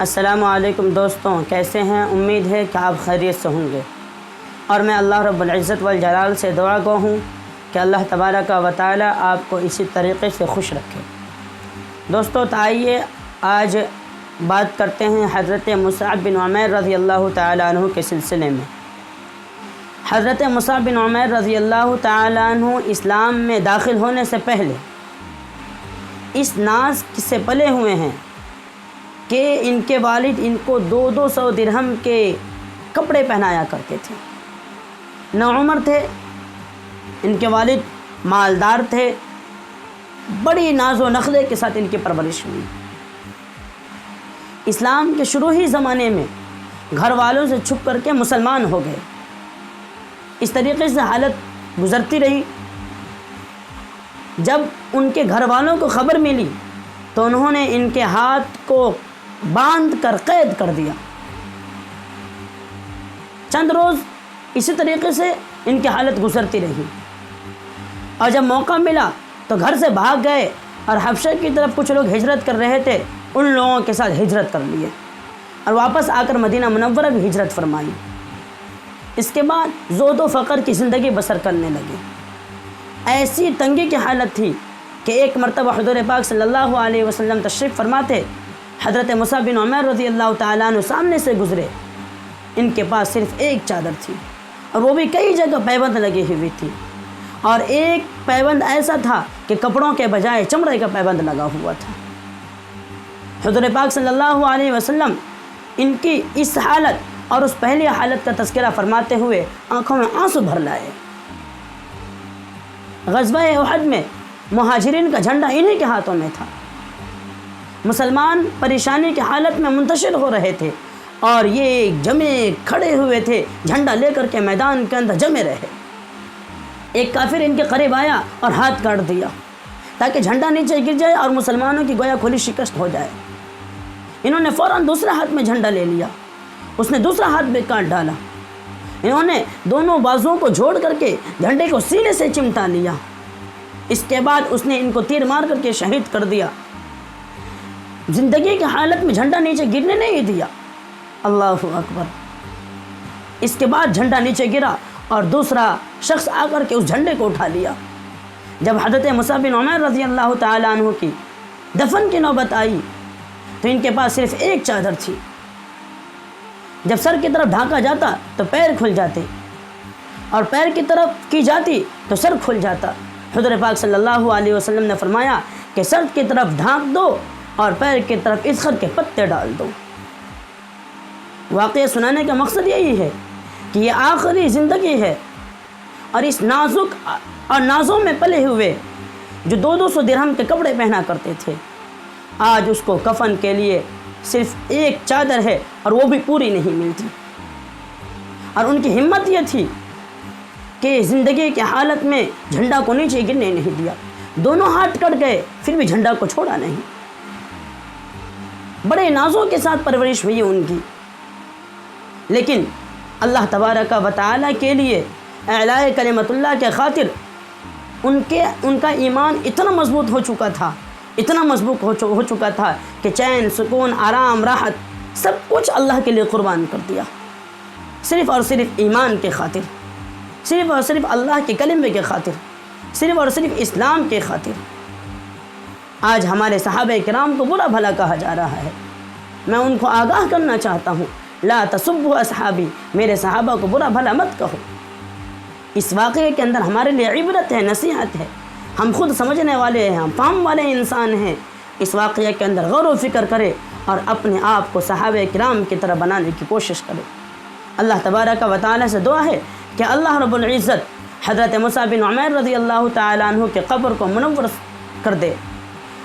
السلام علیکم دوستوں، کیسے ہیں؟ امید ہے کہ آپ خیریت سے ہوں گے، اور میں اللہ رب العزت والجلال سے دعا گو ہوں کہ اللہ تبارک و تعالی آپ کو اسی طریقے سے خوش رکھے۔ دوستو، آئیے آج بات کرتے ہیں حضرت مصعب بن عمیر رضی اللہ تعالیٰ عنہ کے سلسلے میں۔ حضرت مصعب بن عمیر رضی اللہ تعالیٰ عنہ اسلام میں داخل ہونے سے پہلے اس ناز سے پلے ہوئے ہیں کہ ان کے والد ان کو 200 درہم کے کپڑے پہنایا کرتے تھے۔ نوعمر تھے، ان کے والد مالدار تھے، بڑی ناز و نخوے کے ساتھ ان کی پرورش ہوئی۔ اسلام کے شروعی زمانے میں گھر والوں سے چھپ کر کے مسلمان ہو گئے۔ اس طریقے سے حالت گزرتی رہی۔ جب ان کے گھر والوں کو خبر ملی تو انہوں نے ان کے ہاتھ کو باندھ کر قید کر دیا۔ چند روز اسی طریقے سے ان کی حالت گزرتی رہی، اور جب موقع ملا تو گھر سے بھاگ گئے، اور حبشہ کی طرف کچھ لوگ ہجرت کر رہے تھے، ان لوگوں کے ساتھ ہجرت کر لیے، اور واپس آ کر مدینہ منورہ بھی ہجرت فرمائی۔ اس کے بعد زہد و فقر کی زندگی بسر کرنے لگے۔ ایسی تنگی کی حالت تھی کہ ایک مرتبہ حضور پاک صلی اللہ علیہ وسلم تشریف فرماتے، حضرت مصعب بن عمیر رضی اللہ تعالیٰ عنہ سامنے سے گزرے۔ ان کے پاس صرف ایک چادر تھی، اور وہ بھی کئی جگہ پیبند لگی ہوئی تھی، اور ایک پیبند ایسا تھا کہ کپڑوں کے بجائے چمڑے کا پیبند لگا ہوا تھا۔ حضور پاک صلی اللہ علیہ وسلم ان کی اس حالت اور اس پہلی حالت کا تذکرہ فرماتے ہوئے آنکھوں میں آنسو بھر لائے۔ غزوہ احد میں مہاجرین کا جھنڈا انہی کے ہاتھوں میں تھا۔ مسلمان پریشانی کی حالت میں منتشر ہو رہے تھے، اور یہ جمے کھڑے ہوئے تھے، جھنڈا لے کر کے میدان کے اندر جمے رہے۔ ایک کافر ان کے قریب آیا اور ہاتھ کاٹ دیا تاکہ جھنڈا نیچے گر جائے اور مسلمانوں کی گویا کھلی شکست ہو جائے۔ انہوں نے فوراً دوسرے ہاتھ میں جھنڈا لے لیا، اس نے دوسرا ہاتھ بھی کاٹ ڈالا۔ انہوں نے دونوں بازوؤں کو جوڑ کر کے جھنڈے کو سینے سے چمٹا لیا۔ اس کے بعد اس نے ان کو تیر مار کر کے شہید کر دیا۔ زندگی کی حالت میں جھنڈا نیچے گرنے نہیں دیا۔ اللہ اکبر۔ اس کے بعد جھنڈا نیچے گرا، اور دوسرا شخص آ کر کے اس جھنڈے کو اٹھا لیا۔ جب حضرت مصعب بن عمیر رضی اللہ تعالیٰ عنہ کی دفن کی نوبت آئی تو ان کے پاس صرف ایک چادر تھی۔ جب سر کی طرف ڈھانکا جاتا تو پیر کھل جاتے، اور پیر کی طرف کی جاتی تو سر کھل جاتا۔ حضور پاک صلی اللہ علیہ وسلم نے فرمایا کہ سر کی طرف ڈھانک دو اور پیر کی طرف اذخر کے پتے ڈال دو۔ واقعہ سنانے کا مقصد یہی ہے کہ یہ آخری زندگی ہے، اور اس نازک اور نازوں میں پلے ہوئے جو 200 درہم کے کپڑے پہنا کرتے تھے، آج اس کو کفن کے لیے صرف ایک چادر ہے، اور وہ بھی پوری نہیں ملتی۔ اور ان کی ہمت یہ تھی کہ زندگی کی حالت میں جھنڈا کو نیچے گرنے نہیں دیا۔ دونوں ہاتھ کٹ گئے پھر بھی جھنڈا کو چھوڑا نہیں۔ بڑے نازوں کے ساتھ پرورش ہوئی ان کی، لیکن اللہ تبارک و تعالیٰ کے لیے اعلاء کلمت اللہ کے خاطر ان کا ایمان اتنا مضبوط ہو چکا تھا، اتنا مضبوط ہو چکا تھا کہ چین، سکون، آرام، راحت سب کچھ اللہ کے لیے قربان کر دیا، صرف اور صرف ایمان کے خاطر، صرف اور صرف اللہ کے کلمے کے خاطر، صرف اور صرف اسلام کے خاطر۔ آج ہمارے صحابہ کرام کو برا بھلا کہا جا رہا ہے۔ میں ان کو آگاہ کرنا چاہتا ہوں، لا تسبوا اصحابی، میرے صحابہ کو برا بھلا مت کہو۔ اس واقعے کے اندر ہمارے لیے عبرت ہے، نصیحت ہے۔ ہم خود سمجھنے والے ہیں، ہم فہم والے انسان ہیں۔ اس واقعے کے اندر غور و فکر کرے اور اپنے آپ کو صحابہ کرام کی طرح بنانے کی کوشش کرے۔ اللہ تبارک و تعالیٰ سے دعا ہے کہ اللہ رب العزت حضرت مصعب بن عمیر رضی اللہ تعالیٰ عنہ کے قبر کو منور کر دے،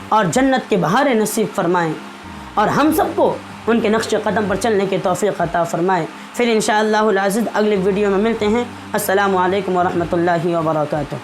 اور جنت کے بہاریں نصیب فرمائیں، اور ہم سب کو ان کے نقش قدم پر چلنے کی توفیق عطا فرمائے۔ پھر انشاءاللہ العزیز اگلی ویڈیو میں ملتے ہیں۔ السلام علیکم ورحمۃ اللہ وبرکاتہ۔